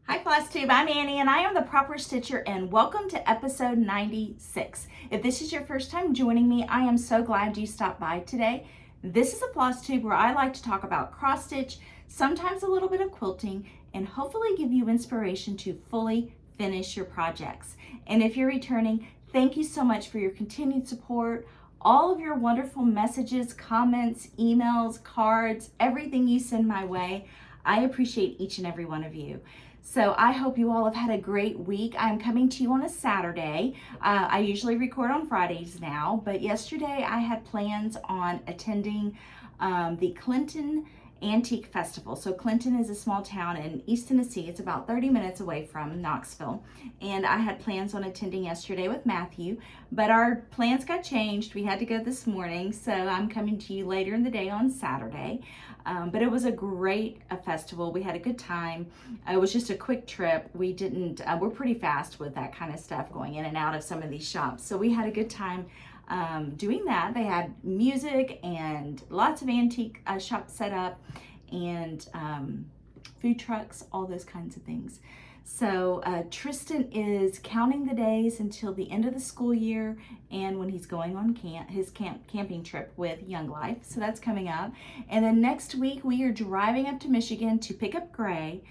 Hi FlossTube, I'm Annie and I am the Proper Stitcher and welcome to episode 96. If this is your first time joining me, I am so glad you stopped by today. This is a FlossTube where I like to talk about cross stitch, sometimes a little bit of quilting, and hopefully give you inspiration to fully finish your projects. And if you're returning, thank you so much for your continued support, all of your wonderful messages, comments, emails, cards, everything you send my way. I appreciate each and every one of you. So I hope you all have had a great week. I'm coming to you on a Saturday. I usually record on Fridays now, but yesterday I had plans on attending the Clinton Antique Festival. So Clinton is a small town in East Tennessee. It's about 30 minutes away from Knoxville. And I had plans on attending yesterday with Matthew, but our plans got changed. We had to go this morning, so I'm coming to you later in the day on Saturday. But it was a great festival. We had a good time. It was just a quick trip. We're pretty fast with that kind of stuff, going in and out of some of these shops. So we had a good time doing that. They had music and lots of antique shops set up and food trucks, all those kinds of things. So Tristan is counting the days until the end of the school year and when he's going on his camping trip with Young Life. So that's coming up. And then next week we are driving up to Michigan to pick up Gray.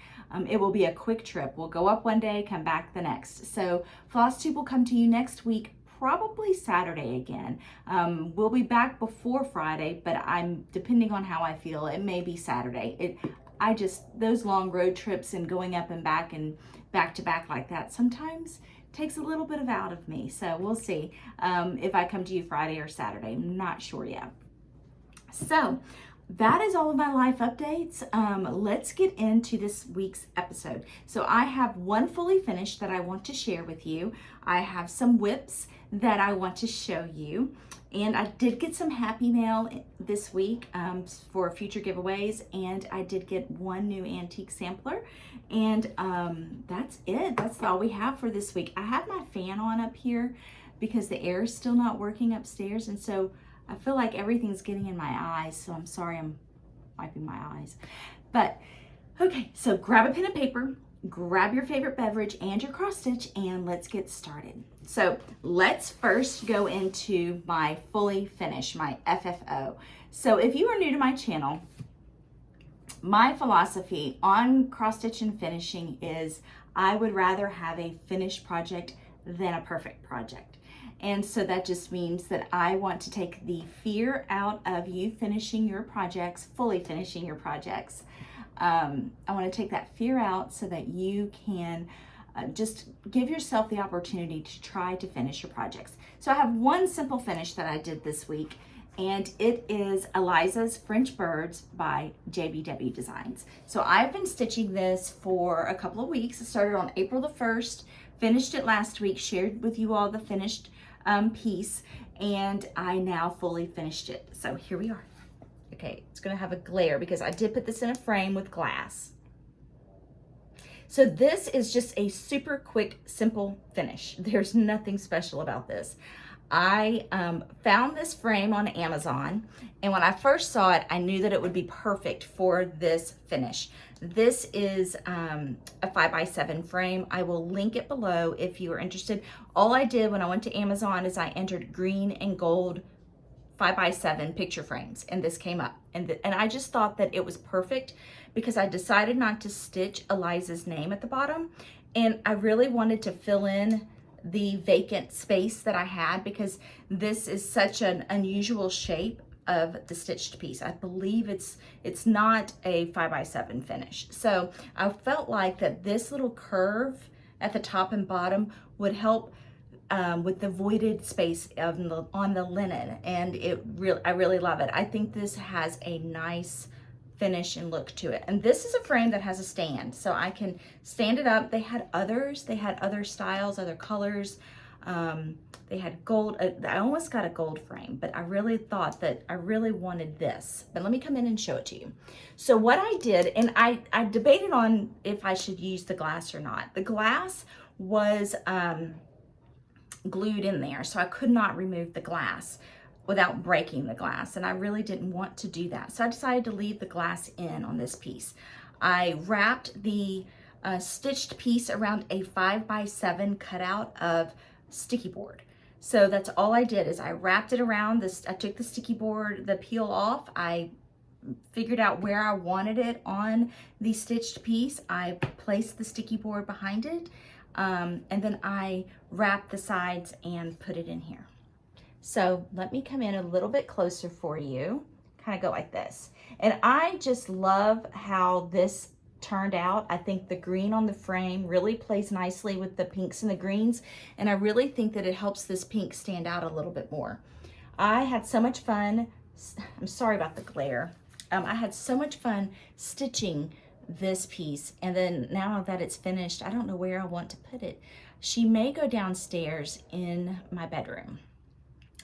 It will be a quick trip. We'll go up one day, come back the next. So FlossTube will come to you next week, probably Saturday again. We'll be back before Friday, but depending on how I feel, it may be Saturday. Those long road trips and going up and back to back like that sometimes takes a little bit out of me. So we'll see if I come to you Friday or Saturday. I'm not sure yet. So that is all of my life updates. Let's get into this week's episode. So I have one fully finished that I want to share with you. I have some whips that I want to show you. And I did get some happy mail this week for future giveaways, and I did get one new antique sampler, and that's it. That's all we have for this week. I have my fan on up here because the air is still not working upstairs, and so I feel like everything's getting in my eyes, so I'm sorry I'm wiping my eyes. But okay, so grab a pen and paper, grab your favorite beverage and your cross stitch, and let's get started. So let's first go into my fully finished, my FFO. So if you are new to my channel, my philosophy on cross stitch and finishing is I would rather have a finished project than a perfect project. And so that just means that I want to take the fear out of you finishing your projects, fully finishing your projects. I want to take that fear out so that you can just give yourself the opportunity to try to finish your projects. So I have one simple finish that I did this week, and it is Eliza's French Birds by JBW Designs. So I've been stitching this for a couple of weeks. I started on April the 1st, finished it last week, shared with you all the finished piece, and I now fully finished it. So here we are. Okay, it's gonna have a glare because I did put this in a frame with glass. So this is just a super quick, simple finish. There's nothing special about this. I found this frame on Amazon, and when I first saw it, I knew that it would be perfect for this finish. This is a 5x7 frame. I will link it below if you are interested. All I did when I went to Amazon is I entered green and gold 5x7 picture frames, and this came up. And I just thought that it was perfect because I decided not to stitch Eliza's name at the bottom, and I really wanted to fill in the vacant space that I had because this is such an unusual shape of the stitched piece. I believe it's not a 5x7 finish. So I felt like that this little curve at the top and bottom would help with the voided space on the linen, and I really love it. I think this has a nice finish and look to it. And this is a frame that has a stand, so I can stand it up. They had other styles, other colors. They had gold. I almost got a gold frame, but I really thought that I really wanted this. But let me come in and show it to you. So what I did, and I debated on if I should use the glass or not. The glass was glued in there, so I could not remove the glass without breaking the glass, and I really didn't want to do that. So I decided to leave the glass in on this piece. I wrapped the stitched piece around a 5x7 cutout of sticky board. So that's all I did is I wrapped it around this. I took the sticky board, the peel off. I figured out where I wanted it on the stitched piece. I placed the sticky board behind it, and then I wrapped the sides and put it in here. So let me come in a little bit closer for you, kind of go like this. And I just love how this turned out. I think the green on the frame really plays nicely with the pinks and the greens, and I really think that it helps this pink stand out a little bit more. I had so much fun. I'm sorry about the glare. I had so much fun stitching this piece, and then now that it's finished, I don't know where I want to put it. She may go downstairs in my bedroom,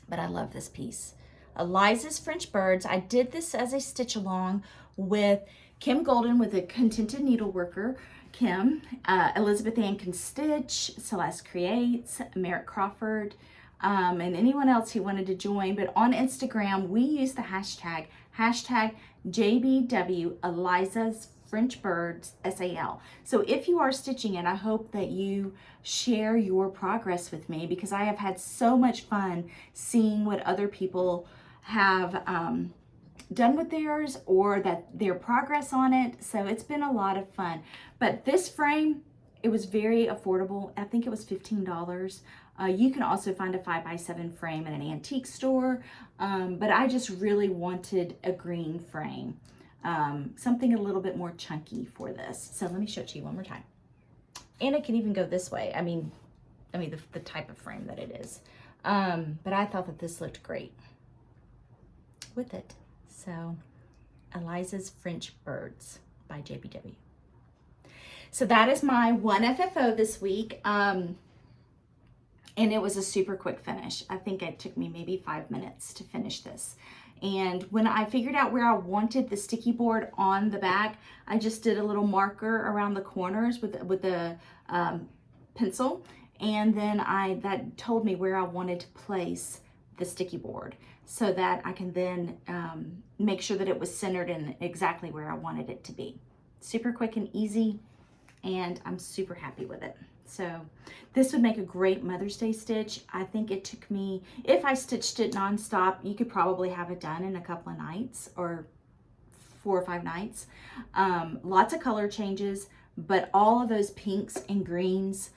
but I love this piece. Eliza's French Birds. I did this as a stitch along with Kim Golden with a Contented Needleworker, Kim, Elizabeth Ann Can Stitch, Celeste Creates, Merritt Crawford, and anyone else who wanted to join. But on Instagram, we use the hashtag JBW Eliza's French Birds SAL. So if you are stitching it, I hope that you share your progress with me, because I have had so much fun seeing what other people have done with theirs, or that their progress on it. So it's been a lot of fun. But this frame, it was very affordable. I think it was $15. You can also find a 5x7 frame in an antique store, but I just really wanted a green frame. Something a little bit more chunky for this. So let me show it to you one more time. And it can even go this way. I mean the type of frame that it is. But I thought that this looked great with it. So Eliza's French Birds by JBW. So that is my 1FFO this week. And it was a super quick finish. I think it took me maybe 5 minutes to finish this. And when I figured out where I wanted the sticky board on the back, I just did a little marker around the corners with the pencil, and then that told me where I wanted to place the sticky board, so that I can then make sure that it was centered in exactly where I wanted it to be. Super quick and easy, and I'm super happy with it. So this would make a great Mother's Day stitch. I think it took me, if I stitched it nonstop, you could probably have it done in a couple of nights, or 4 or 5 nights. Lots of color changes, but all of those pinks and greens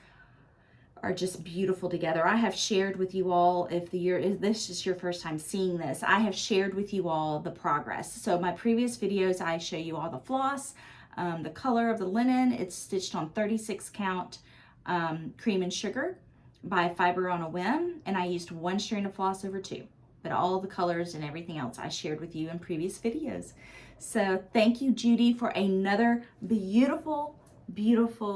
are just beautiful together. I have shared with you all, if this is your first time seeing this, I have shared with you all the progress. So my previous videos, I show you all the floss, the color of the linen. It's stitched on 36 count. Cream and Sugar by Fiber on a Whim, and I used 1 strand of floss over 2, but all the colors and everything else I shared with you in previous videos. So thank you, Judy, for another beautiful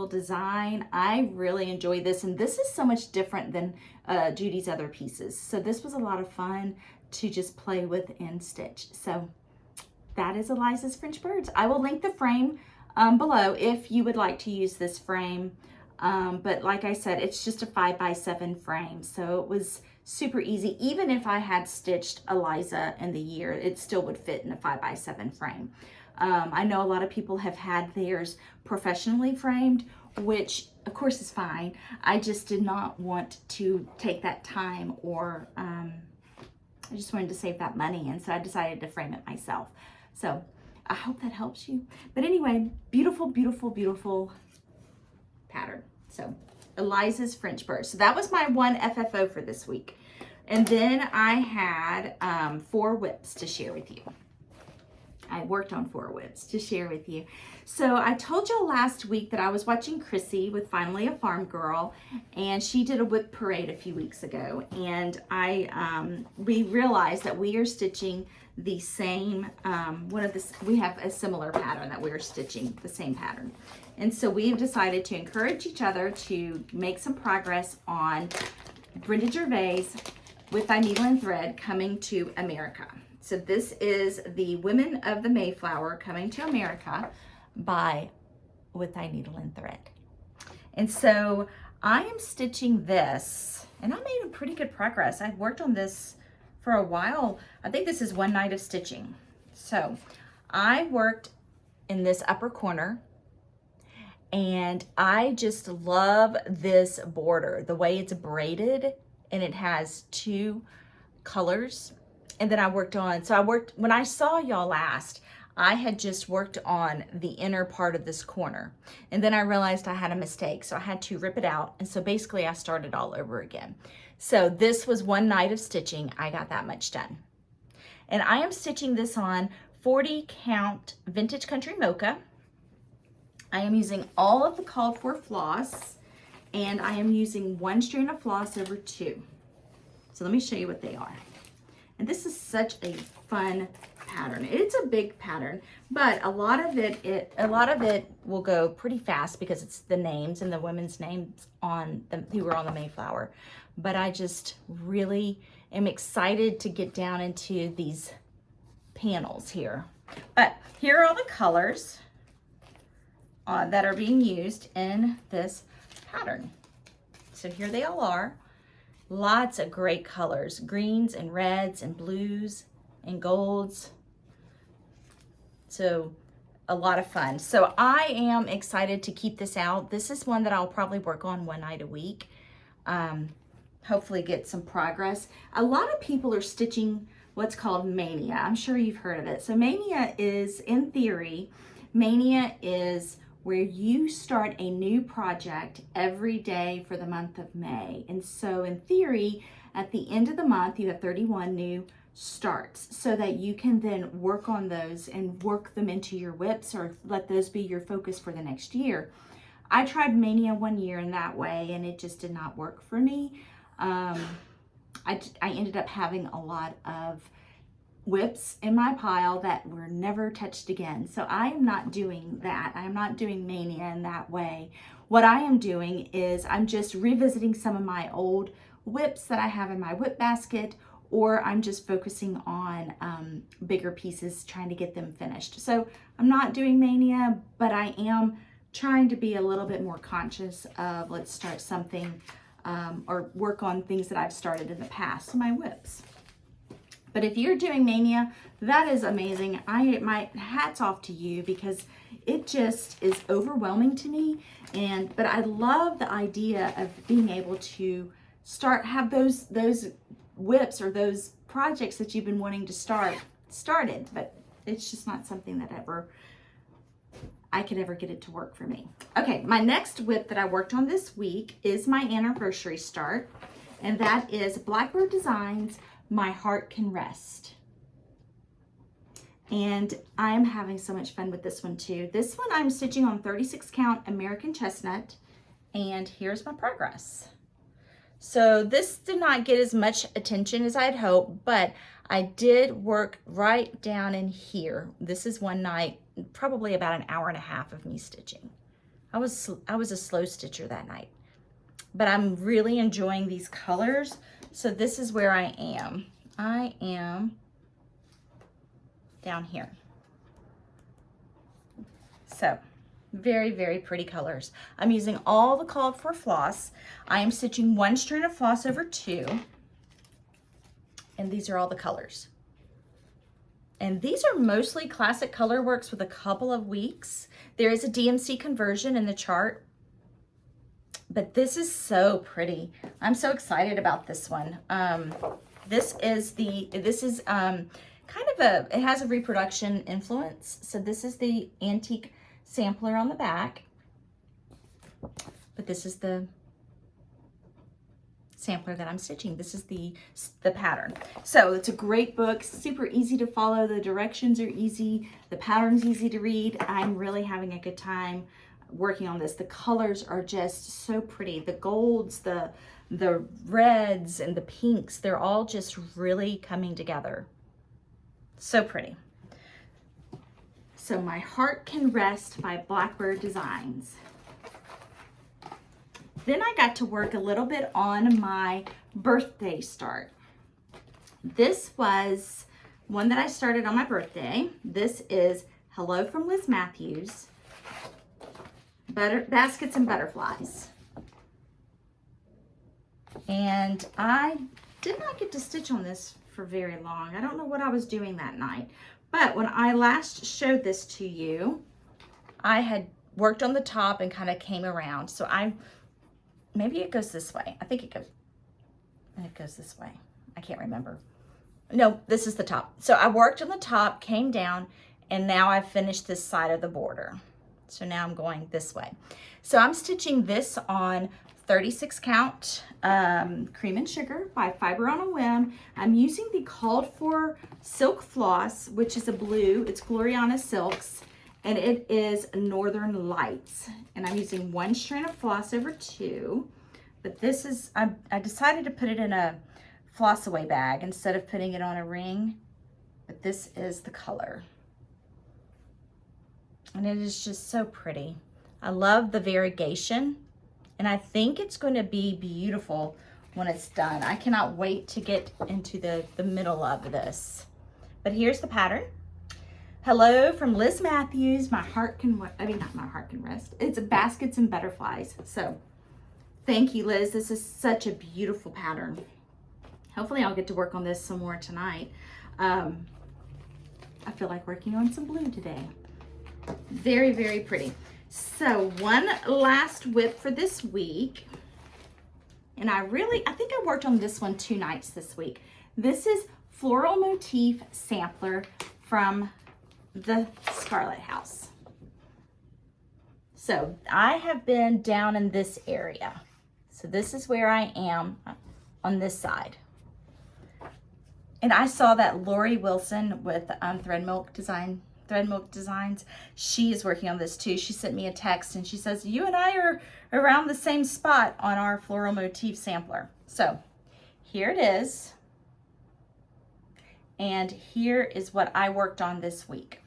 design. I really enjoyed this, and this is so much different than Judy's other pieces, so this was a lot of fun to just play with and stitch. So that is Eliza's French Birds. I will link the frame below if you would like to use this frame. But like I said, it's just a 5x7 frame, so it was super easy. Even if I had stitched Eliza in the year, it still would fit in a 5x7 frame. I know a lot of people have had theirs professionally framed, which of course is fine. I just did not want to take that time, or I just wanted to save that money, and so I decided to frame it myself. So I hope that helps you. But anyway, beautiful, beautiful, beautiful pattern. So Eliza's French bird. So that was my one FFO for this week. And then I had 4 whips to share with you. I worked on 4 whips to share with you. So I told y'all last week that I was watching Chrissy with Finally a Farm Girl, and she did a whip parade a few weeks ago. And we realized that we are stitching the same, we have a similar pattern that we're stitching, the same pattern. And so we have decided to encourage each other to make some progress on Brenda Gervais with Thy Needle and Thread Coming to America. So this is the Women of the Mayflower Coming to America by With Thy Needle and Thread. And so I am stitching this, and I made a pretty good progress. I've worked on this for a while. I think this is one night of stitching. So I worked in this upper corner, and I just love this border, the way it's braided, and it has 2 colors. And then I worked on, when I saw y'all last, I had just worked on the inner part of this corner. And then I realized I had a mistake, so I had to rip it out. And so basically I started all over again. So this was one night of stitching. I got that much done. And I am stitching this on 40 count Vintage Country Mocha. I am using all of the called for floss, and I am using 1 strand of floss over 2. So let me show you what they are. And this is such a fun pattern. It's a big pattern, but a lot of it will go pretty fast because it's the names and the women's names on them who were on the Mayflower. But I just really am excited to get down into these panels here. But here are all the colors that are being used in this pattern. So here they all are. Lots of great colors, greens and reds and blues and golds. So a lot of fun. So I am excited to keep this out. This is one that I'll probably work on one night a week. Hopefully get some progress. A lot of people are stitching what's called mania. I'm sure you've heard of it. So mania is, in theory, mania is where you start a new project every day for the month of May. And so in theory, at the end of the month, you have 31 new starts, so that you can then work on those and work them into your whips, or let those be your focus for the next year. I tried mania one year in that way, and it just did not work for me. I ended up having a lot of whips in my pile that were never touched again. So I am not doing that. I am not doing mania in that way. What I am doing is I'm just revisiting some of my old whips that I have in my whip basket, or I'm just focusing on bigger pieces, trying to get them finished. So I'm not doing mania, but I am trying to be a little bit more conscious of, let's start something or work on things that I've started in the past, my whips. But if you're doing mania, that is amazing. My hat's off to you, because it just is overwhelming to me. But I love the idea of being able to have those whips or those projects that you've been wanting to started, but it's just not something that I could ever get it to work for me. Okay, my next whip that I worked on this week is my anniversary start, and that is Blackbird Designs My Heart Can Rest. And I'm having so much fun with this one too. This one I'm stitching on 36 count American Chestnut, and here's my progress. So this did not get as much attention as I'd hoped, but I did work right down in here. This is one night, probably about an hour and a half of me stitching. I was a slow stitcher that night, but I'm really enjoying these colors. So this is where I am. I am down here. So very, very pretty colors. I'm using all the called for floss. I am stitching 1 strand of floss over 2. And these are all the colors. And these are mostly classic color works with a couple of weeks. There is a DMC conversion in the chart, but this is so pretty. I'm so excited about this one. This is kind of it has a reproduction influence. So this is the antique sampler on the back, but this is the sampler that I'm stitching. This is the pattern. So it's a great book, super easy to follow. The directions are easy. The pattern's easy to read. I'm really having a good time working on this. The colors are just so pretty. The golds, the reds and the pinks, they're all just really coming together. So pretty. So My Heart Can Rest by Blackbird Designs. Then I got to work a little bit on my birthday start. This was one that I started on my birthday. This is Hello from Liz Matthews, Baskets and Butterflies. And I did not get to stitch on this for very long. I don't know what I was doing that night. But when I last showed this to you, I had worked on the top and kind of came around. So maybe it goes this way. I think it goes this way. I can't remember. No, this is the top. So I worked on the top, came down, and now I've finished this side of the border. So now I'm going this way. So I'm stitching this on 36 count Cream and Sugar by Fiber on a Whim. I'm using the called for silk floss, which is a blue. It's Gloriana Silks, and it is Northern Lights. And I'm using 1 strand of floss over 2. But this is, I decided to put it in a floss away bag instead of putting it on a ring. But this is the color. And it is just so pretty. I love the variegation. And I think it's going to be beautiful when it's done. I cannot wait to get into the middle of this. But here's the pattern. Hello from Liz Matthews. My heart can, not My Heart Can Rest. It's Baskets and Butterflies. So thank you, Liz. This is such a beautiful pattern. Hopefully I'll get to work on this some more tonight. I feel like working on some blue today. Very, very pretty. So one last whip for this week. And I think I worked on this one 2 nights this week. This is Floral Motif Sampler from the Scarlet House. So I have been down in this area. So this is where I am on this side. And I saw that Lori Wilson with Thread Milk Designs, she is working on this too. She sent me a text and she says, you and I are around the same spot on our floral motif sampler. So here it is. And here is what I worked on this week.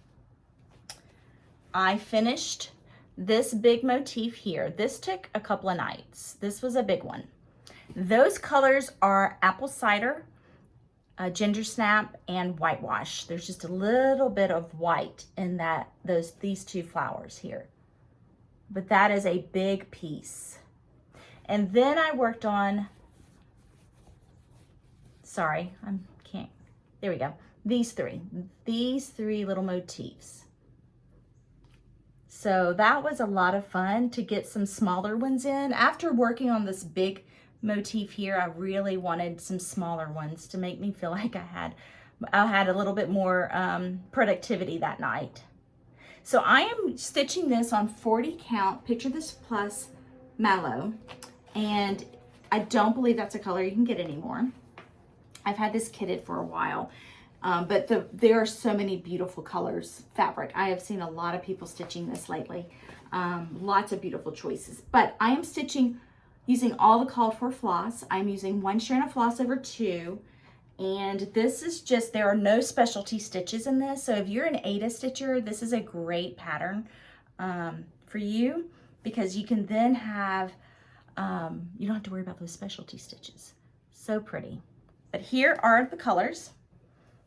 I finished this big motif here. This took a couple of nights. This was a big one. Those colors are apple cider, ginger snap, and whitewash. There's just a little bit of white in these 2 flowers here. But that is a big piece. And then I worked on, there we go. These three little motifs. So that was a lot of fun to get some smaller ones in. After working on this big motif here, I really wanted some smaller ones to make me feel like I had a little bit more productivity that night. So I am stitching this on 40 count Picture This Plus Mallow, and I don't believe that's a color you can get anymore. I've had this kitted for a while, but there are so many beautiful colors fabric. I have seen a lot of people stitching this lately. Lots of beautiful choices, but I am stitching using all the called for floss. I'm using 1 strand of floss over 2. And this is just, there are no specialty stitches in this. So if you're an Ada stitcher, this is a great pattern for you, because you can then have, you don't have to worry about those specialty stitches. So pretty. But here are the colors.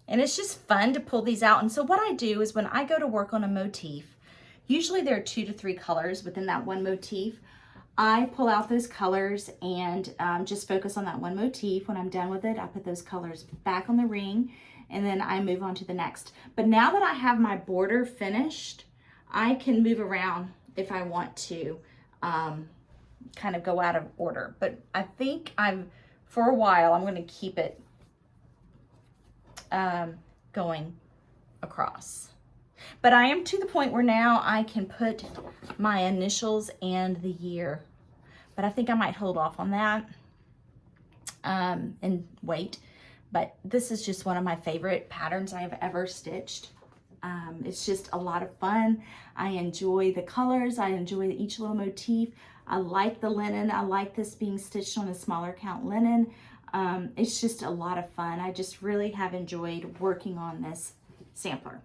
And it's just fun to pull these out. And so what I do is when I go to work on a motif, usually there are 2 to 3 colors within that one motif. I pull out those colors and just focus on that one motif. When I'm done with it, I put those colors back on the ring and then I move on to the next. But now that I have my border finished, I can move around if I want to kind of go out of order. But I think for a while, I'm going to keep it going across. But I am to the point where now I can put my initials and the year. But I think I might hold off on that and wait. But this is just one of my favorite patterns I have ever stitched. It's just a lot of fun. I enjoy the colors. I enjoy each little motif. I like the linen. I like this being stitched on a smaller count linen. It's just a lot of fun. I just really have enjoyed working on this sampler.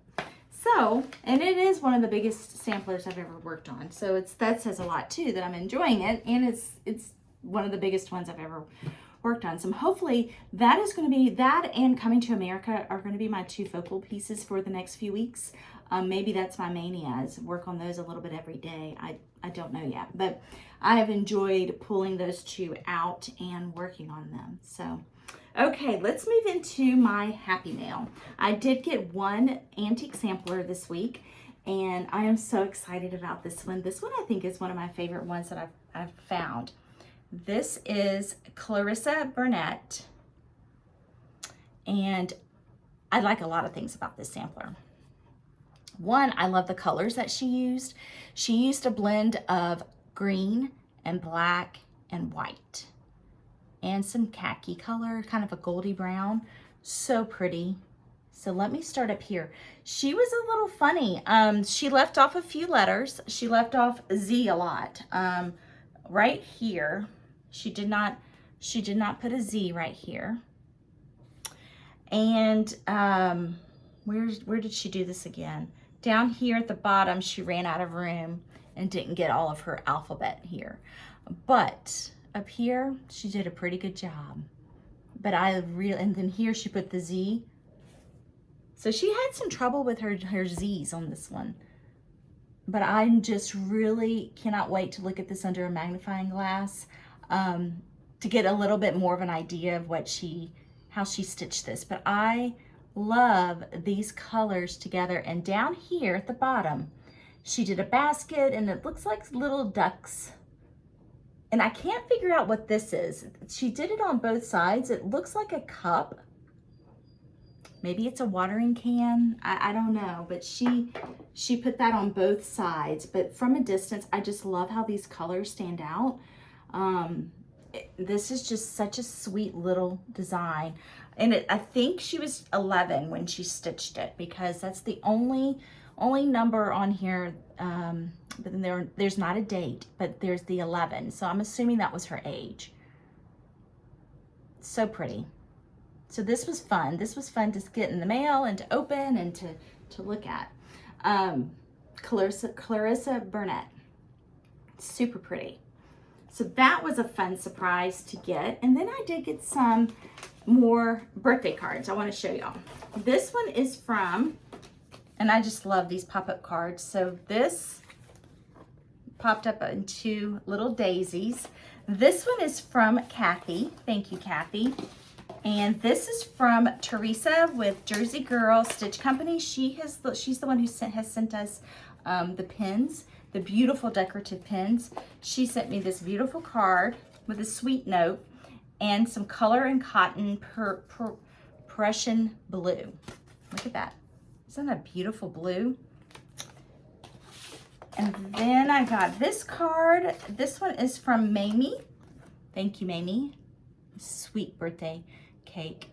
So, and it is one of the biggest samplers I've ever worked on. So that says a lot too, that I'm enjoying it, and it's one of the biggest ones I've ever worked on. So hopefully that is going to be, that and Coming to America are going to be my two focal pieces for the next few weeks. Maybe that's my mania, is work on those a little bit every day. I don't know yet, but I have enjoyed pulling those two out and working on them. So, okay, let's move into my Happy Mail. I did get one antique sampler this week, and I am so excited about this one. This one I think is one of my favorite ones that I've found. This is Clarissa Burnett, and I like a lot of things about this sampler. One, I love the colors that she used. She used a blend of green and black and white and some khaki color, kind of a goldy brown. So pretty. So let me start up here. She was a little funny. She left off a few letters. She left off Z a lot. Right here, she did not put a Z right here. And where did she do this again? Down here at the bottom, she ran out of room and didn't get all of her alphabet here. But up here, she did a pretty good job. But and then here she put the Z. So she had some trouble with her Z's on this one. But I'm just really cannot wait to look at this under a magnifying glass to get a little bit more of an idea of how she stitched this. But I love these colors together. And down here at the bottom, she did a basket and it looks like little ducks. And I can't figure out what this is. She did it on both sides. It looks like a cup. Maybe it's a watering can. I don't know, but she put that on both sides. But from a distance, I just love how these colors stand out. This is just such a sweet little design. And I think she was 11 when she stitched it, because that's the only number on here. But then there's not a date, but there's the 11. So I'm assuming that was her age. So pretty. So this was fun. This was fun to get in the mail and to open and to look at. Clarissa Burnett. Super pretty. So that was a fun surprise to get. And then I did get some more birthday cards I want to show y'all. This one is from, and I just love these pop-up cards. So this popped up into little daisies. This one is from Kathy. Thank you, Kathy. And this is from Teresa with Jersey Girl Stitch Company. She's the one who has sent us the pins, the beautiful decorative pins. She sent me this beautiful card with a sweet note and some color and cotton Prussian blue. Look at that. Isn't that a beautiful blue? And then I got this card. This one is from Mamie. Thank you, Mamie. Sweet birthday cake.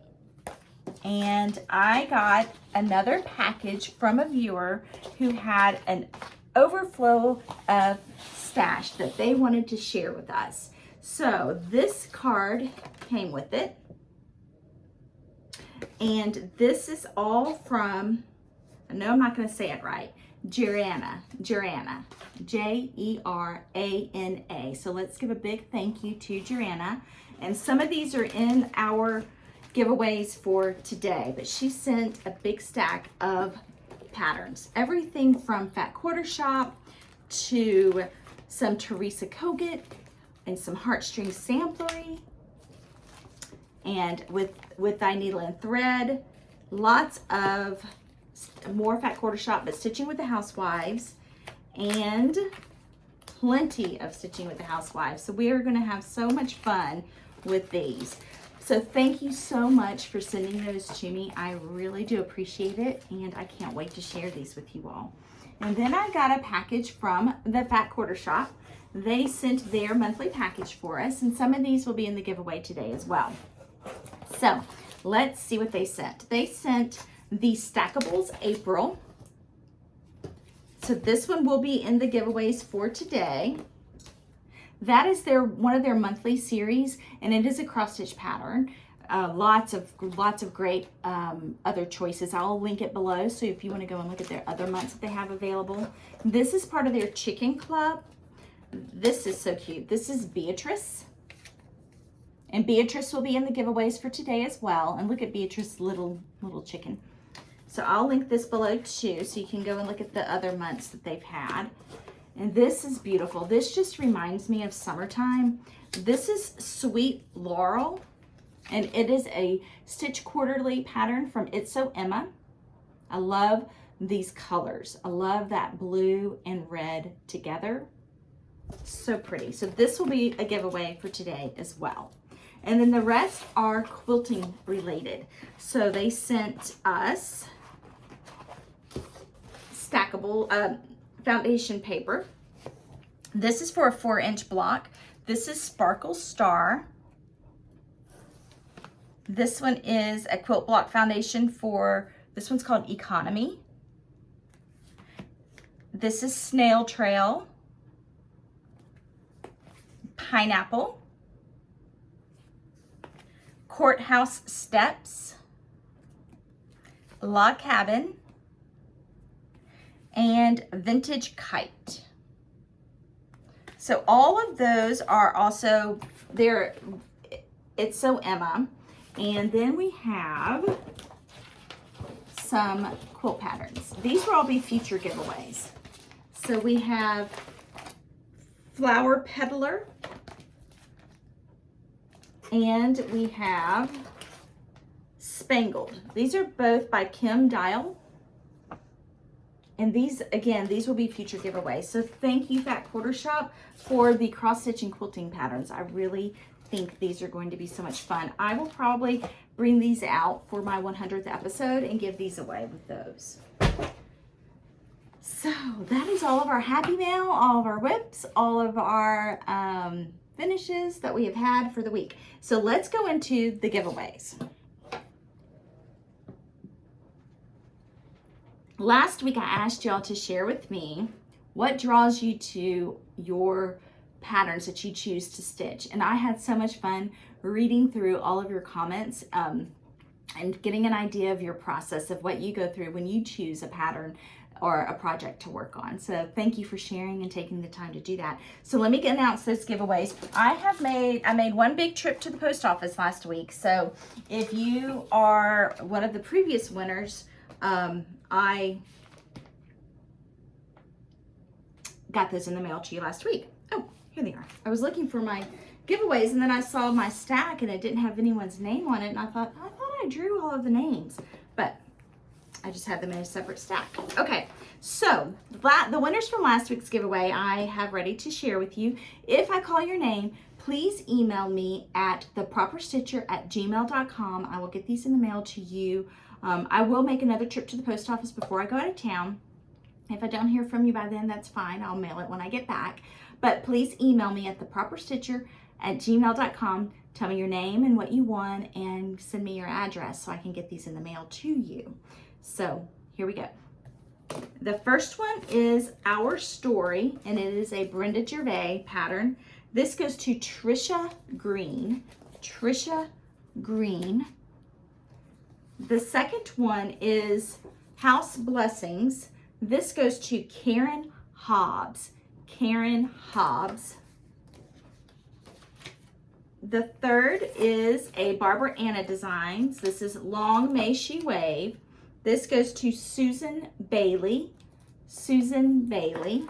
And I got another package from a viewer who had an overflow of stash that they wanted to share with us. So this card came with it. And this is all from, I know I'm not going to say it right, Jerana, J-E-R-A-N-A. So let's give a big thank you to Jerana. And some of these are in our giveaways for today, but she sent a big stack of patterns. Everything from Fat Quarter Shop to some Teresa Kogut and some heartstring samplery, and with thy needle and thread, lots of more fat quarter shop, but stitching with the housewives, and plenty of stitching with the housewives. So we are going to have so much fun with these. So thank you so much for sending those to me. I really do appreciate it, and I can't wait to share these with you all. And then I got a package from the Fat Quarter Shop. They sent their monthly package for us, and some of these will be in the giveaway today as well. So let's see what they sent. They sent the Stackables April. So this one will be in the giveaways for today. That is one of their monthly series, and it is a cross stitch pattern. Lots of great other choices. I'll link it below, so if you want to go and look at their other months that they have available. This is part of their chicken club. This is so cute. This is Beatrice, and Beatrice will be in the giveaways for today as well. And look at Beatrice's little chicken. So I'll link this below too, so you can go and look at the other months that they've had. And this is beautiful. This just reminds me of summertime. This is Sweet Laurel, and it is a Stitch Quarterly pattern from It's So Emma. I love these colors. I love that blue and red together. So pretty. So this will be a giveaway for today as well. And then the rest are quilting related. So they sent us stackable foundation paper. This is for a 4-inch block. This is Sparkle Star. This one is a quilt block foundation for, this one's called Economy. This is Snail Trail, Pineapple, Courthouse Steps, Log Cabin, and Vintage Kite. So all of those are also there. It's So Emma. And then we have some quilt patterns. These will all be future giveaways. So we have Flower Peddler, and we have Spangled. These are both by Kim Dial. And these, again, these will be future giveaways. So thank you, Fat Quarter Shop, for the cross-stitch and quilting patterns. I really think these are going to be so much fun. I will probably bring these out for my 100th episode and give these away with those. So that is all of our happy mail, all of our whips, all of our finishes that we have had for the week. So let's go into the giveaways. Last week I asked y'all to share with me what draws you to your patterns that you choose to stitch. And I had so much fun reading through all of your comments and getting an idea of your process of what you go through when you choose a pattern or a project to work on. So thank you for sharing and taking the time to do that. So let me announce those giveaways. I made one big trip to the post office last week. So if you are one of the previous winners, I got those in the mail to you last week. Oh, here they are. I was looking for my giveaways, and then I saw my stack and it didn't have anyone's name on it, and I thought I drew all of the names, but I just had them in a separate stack. Okay, so the winners from last week's giveaway I have ready to share with you. If I call your name, please email me at theproperstitcher@gmail.com. I will get these in the mail to you. I will make another trip to the post office before I go out of town. If I don't hear from you by then, that's fine. I'll mail it when I get back. But please email me at theproperstitcher@gmail.com. Tell me your name and what you want, and send me your address so I can get these in the mail to you. So here we go. The first one is Our Story, and it is a Brenda Gervais pattern. This goes to Trisha Green. Trisha Green. The second one is House Blessings. This goes to Karen Hobbs. Karen Hobbs. The third is a Barbara Anna Designs. This is Long May She Wave. This goes to Susan Bailey. Susan Bailey.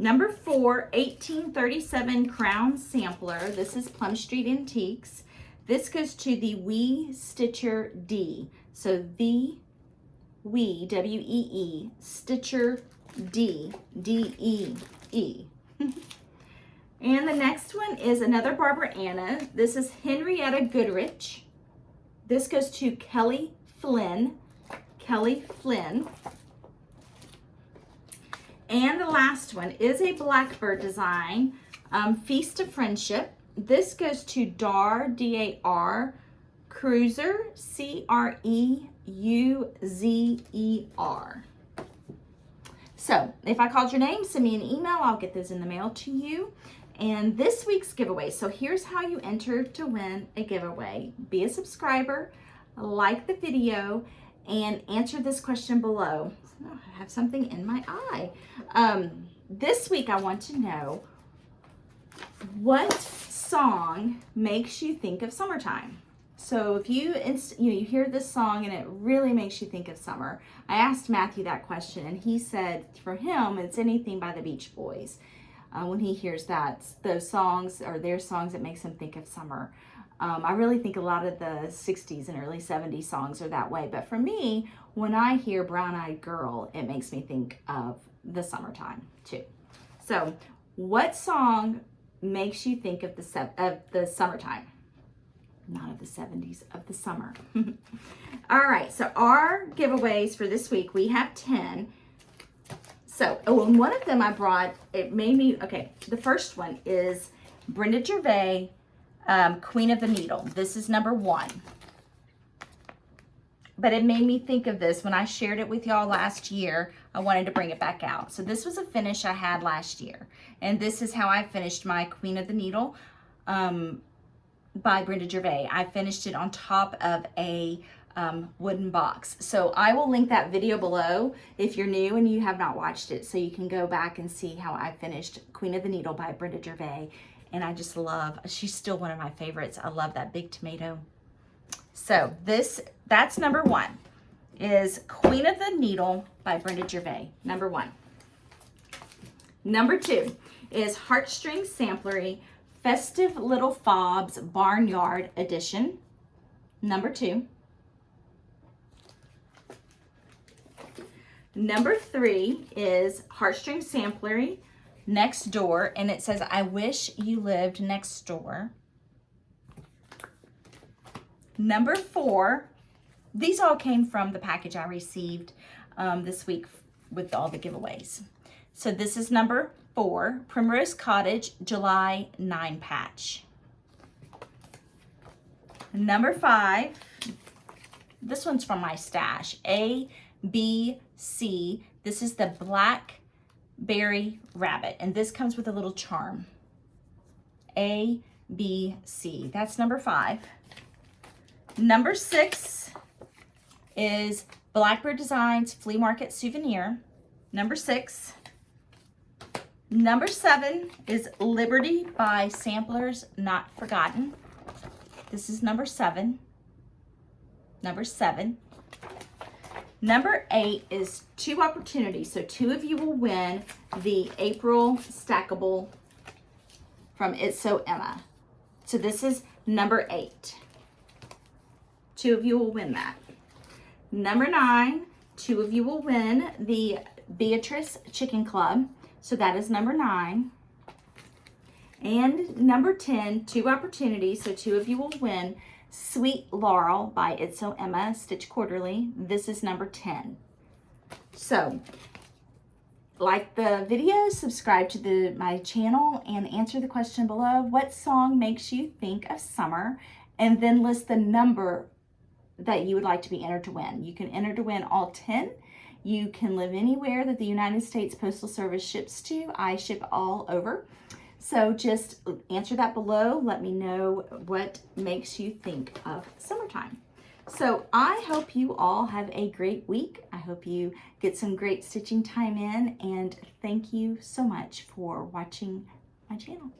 Number 4, 1837 Crown Sampler. This is Plum Street Antiques. This goes to the Wee Stitcher D. So the Wee, W-E-E, Stitcher D, D-E-E. And the next one is another Barbara Anna. This is Henrietta Goodrich. This goes to Kelly Flynn. Kelly Flynn. And the last one is a Blackbird design, Feast of Friendship. This goes to Dar, D-A-R, Cruiser, C-R-E-U-Z-E-R. So if I called your name, send me an email. I'll get those in the mail to you. And this week's giveaway. So here's how you enter to win a giveaway. Be a subscriber, like the video, and answer this question below. Oh, I have something in my eye. This week I want to know, what song makes you think of summertime? So if you hear this song and it really makes you think of summer. I asked Matthew that question and he said for him it's anything by the Beach Boys. When he hears that, those songs or their songs, it makes him think of summer. I really think a lot of the 60s and early 70s songs are that way. But for me, when I hear Brown Eyed Girl, it makes me think of the summertime too. So what song makes you think of the summertime? Not of the 70s, of the summer. All right, so our giveaways for this week, we have 10. So, and one of them I brought, it made me, okay, the first one is Brenda Gervais, Queen of the Needle. This is number 1. But it made me think of this when I shared it with y'all last year. I wanted to bring it back out. So this was a finish I had last year. And this is how I finished my Queen of the Needle by Brenda Gervais. I finished it on top of a wooden box. So I will link that video below if you're new and you have not watched it, so you can go back and see how I finished Queen of the Needle by Brenda Gervais. And I just love, she's still one of my favorites. I love that big tomato. So that's number 1, is Queen of the Needle by Brenda Gervais, number 1. Number 2 is Heartstring Samplery, Festive Little Fobs Barnyard Edition, number 2. Number 3 is Heartstring Samplery, Next Door, and it says, I wish you lived next door. Number 4, these all came from the package I received this week with all the giveaways. So this is number 4, Primrose Cottage July 9 patch. Number 5, this one's from my stash, A, B, C. This is the Blackberry Rabbit, and this comes with a little charm. A, B, C. That's number 5. Number 6 is Blackbird Designs Flea Market Souvenir. Number 6. Number 7 is Liberty by Samplers Not Forgotten. This is number 7. Number 7. Number 8 is 2 opportunities. So 2 of you will win the April stackable from It's So Emma. So this is number 8. 2 of you will win that. Number 9, 2 of you will win the Beatrice Chicken Club. So that is number 9. And number 10, 2 opportunities. So 2 of you will win Sweet Laurel by It's So Emma Stitch Quarterly. This is number 10. So like the video, subscribe to my channel, and answer the question below. What song makes you think of summer? And then list the number that you would like to be entered to win. You can enter to win all 10. You can live anywhere that the United States Postal Service ships to. I ship all over. So just answer that below. Let me know what makes you think of summertime. So I hope you all have a great week. I hope you get some great stitching time in, and thank you so much for watching my channel.